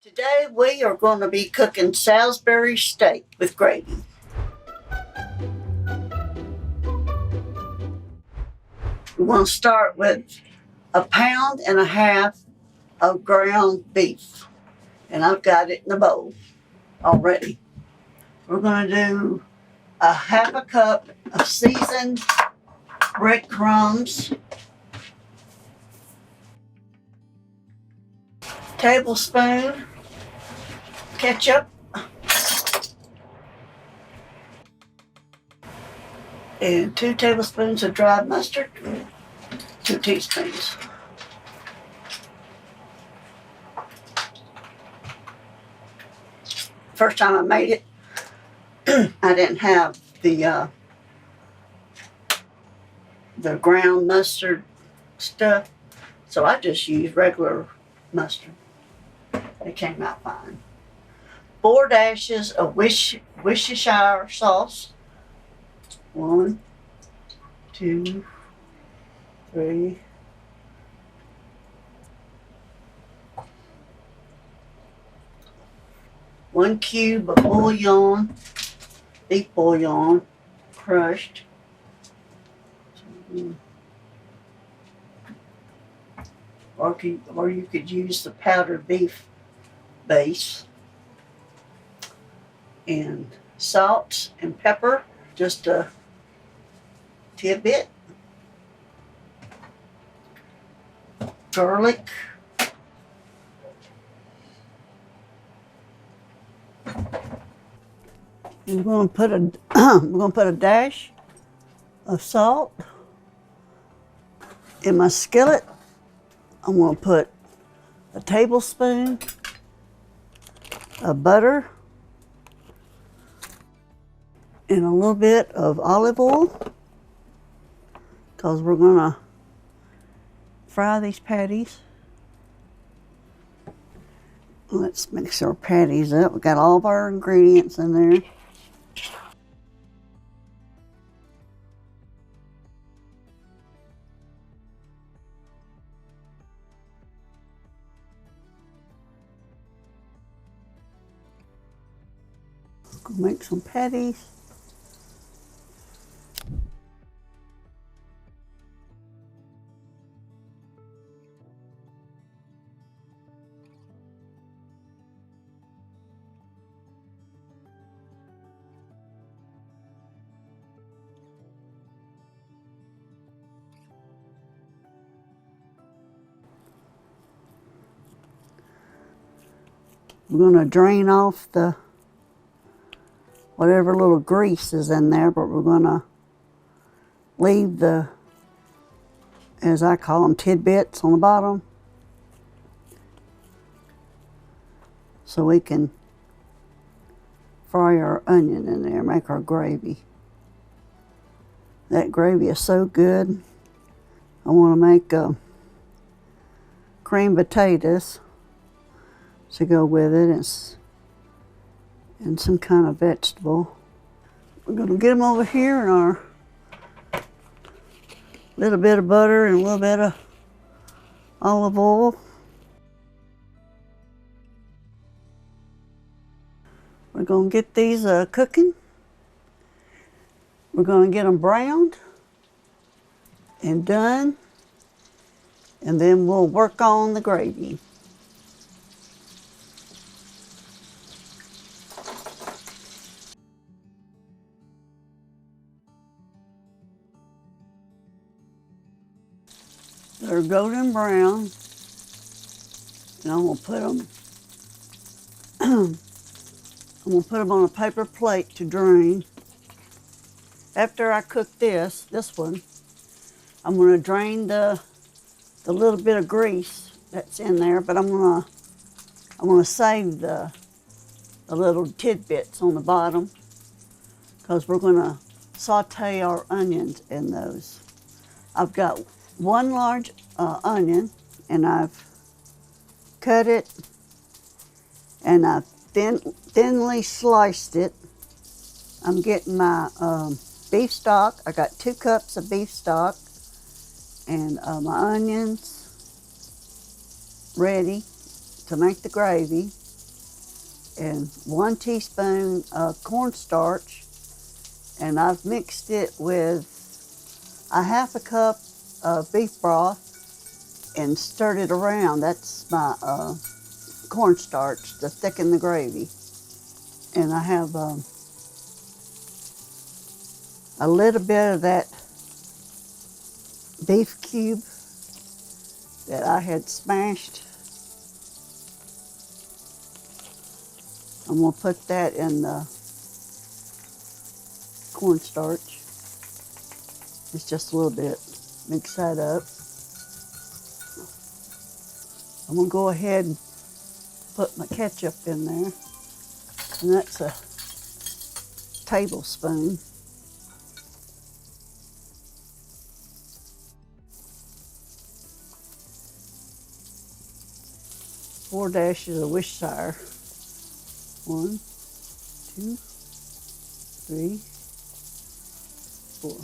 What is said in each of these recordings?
Today we are going to be cooking Salisbury steak with gravy. We want to start with 1.5 pounds of ground beef, and I've got it in the bowl already. We're going to do 1/2 cup of seasoned breadcrumbs, tablespoon ketchup, and 2 tablespoons of dried mustard, 2 teaspoons. First time I made it, I didn't have the ground mustard stuff, so I just used regular mustard. It came out fine. 4 dashes of Worcestershire sauce. 1, 2, 3. 1 cube of bouillon, beef bouillon, crushed. Or you could use the powdered beef base. And salt and pepper, just a tidbit. Garlic. We're going to put a dash of salt in my skillet. I'm going to put a tablespoon of butter and a little bit of olive oil, because we're going to fry these patties. Let's mix our patties up. We got all of our ingredients in there. Gonna make some patties. We're going to drain off the whatever little grease is in there, but we're going to leave the, as I call them, tidbits on the bottom, so we can fry our onion in there, make our gravy. That gravy is so good. I want to make cream potatoes to go with it, and some kind of vegetable. We're going to get them over here in our little bit of butter and a little bit of olive oil. We're going to get these cooking. We're going to get them browned and done, and then we'll work on the gravy. They're golden brown, and I'm gonna put them. I'm gonna put them on a paper plate to drain. After I cook this one, I'm gonna drain the little bit of grease that's in there, but I'm gonna save the little tidbits on the bottom, because we're gonna saute our onions in those. I've got 1 large onion, and I've cut it, and I've thinly sliced it. I'm getting my beef stock. I got 2 cups of beef stock, and my onions ready to make the gravy. and 1 teaspoon of cornstarch, and I've mixed it with a 1/2 cup of beef broth and stirred it around. That's my cornstarch to thicken the gravy. And I have a little bit of that beef cube that I had smashed. I'm going to put that in the cornstarch. It's just a little bit. Mix that up. I'm going to go ahead and put my ketchup in there. And that's a tablespoon. Four dashes of Worcestershire. 1, 2, 3, 4.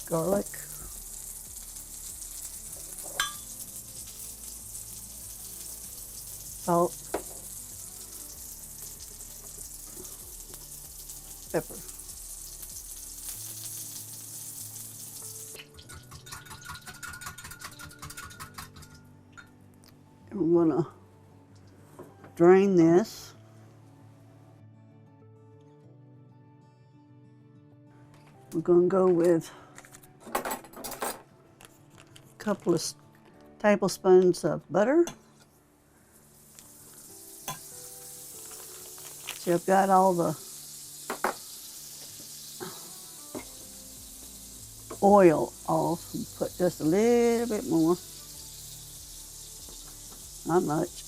Garlic. Salt. Pepper. And we're going to drain this. We're going to go with a couple of tablespoons of butter. See, I've got all the oil off, and put just a little bit more. Not much.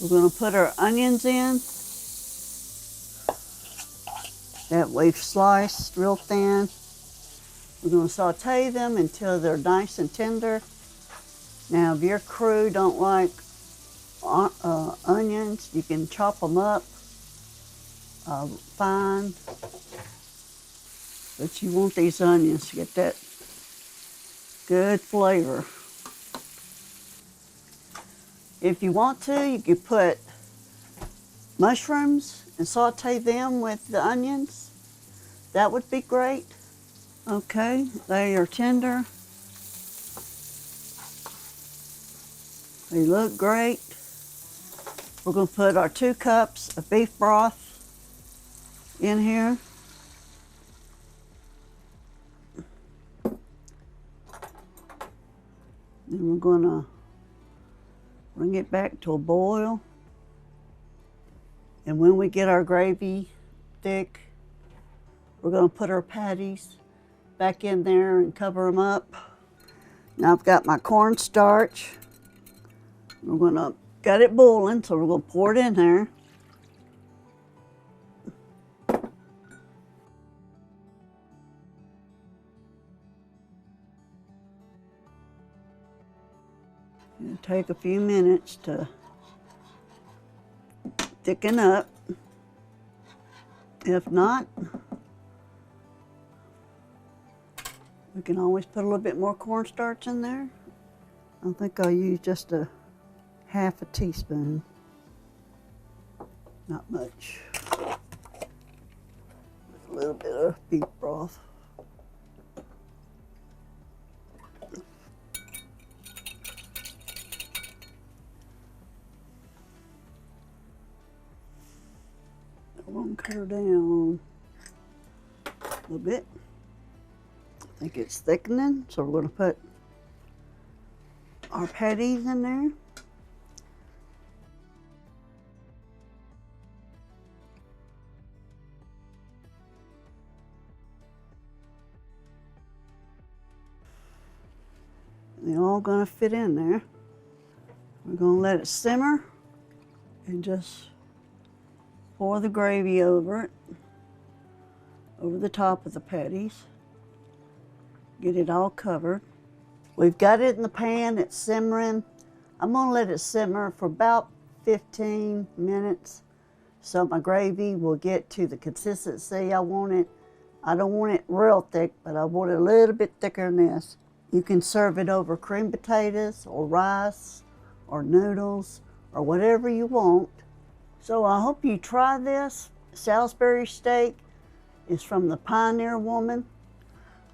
We're going to put our onions in that we've sliced real thin. We're going to saute them until they're nice and tender. Now, if your crew don't like onions, you can chop them up fine. But you want these onions to get that good flavor. If you want to, you could put mushrooms and saute them with the onions. That would be great. Okay, they are tender. They look great. We're going to put our 2 cups of beef broth in here. Then we're going to bring it back to a boil. And when we get our gravy thick, we're going to put our patties back in there and cover them up. Now I've got my cornstarch. We're going to got it boiling, so we're going to pour it in there. It'll take a few minutes to thicken up. If not, we can always put a little bit more cornstarch in there. I think I'll use just a 1/2 teaspoon. Not much. A little bit of beef broth. I won't cut her down a little bit. I think it's thickening, so we're going to put our patties in there. They're all going to fit in there. We're going to let it simmer and just pour the gravy over it, over the top of the patties. Get it all covered. We've got it in the pan, it's simmering. I'm going to let it simmer for about 15 minutes so my gravy will get to the consistency I want it. I don't want it real thick, but I want it a little bit thicker than this. You can serve it over creamed potatoes or rice or noodles or whatever you want. So I hope you try this. Salisbury steak is from the Pioneer Woman.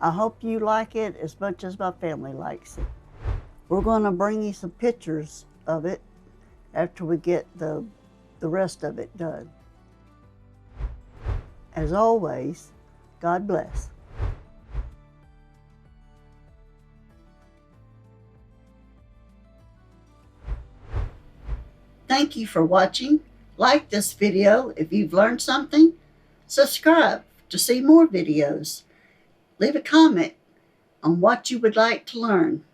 I hope you like it as much as my family likes it. We're going to bring you some pictures of it after we get the rest of it done. As always, God bless. Thank you for watching. Like this video if you've learned something. Subscribe to see more videos. Leave a comment on what you would like to learn.